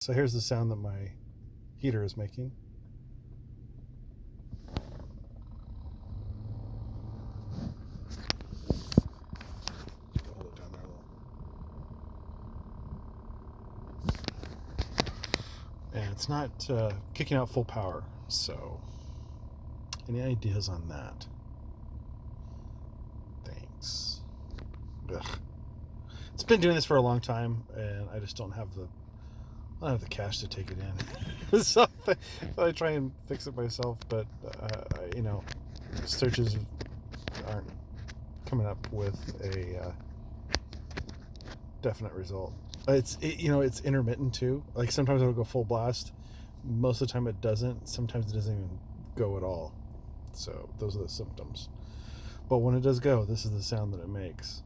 So here's the sound that my heater is making. Hold it down there a little. And it's not kicking out full power. So, any ideas on that? Thanks. Ugh. It's been doing this for a long time, and I just don't have the cash to take it in. So I try and fix it myself, but searches aren't coming up with a definite result. It's intermittent too. Like sometimes it'll go full blast. Most of the time it doesn't. Sometimes it doesn't even go at all. So those are the symptoms. But when it does go, this is the sound that it makes.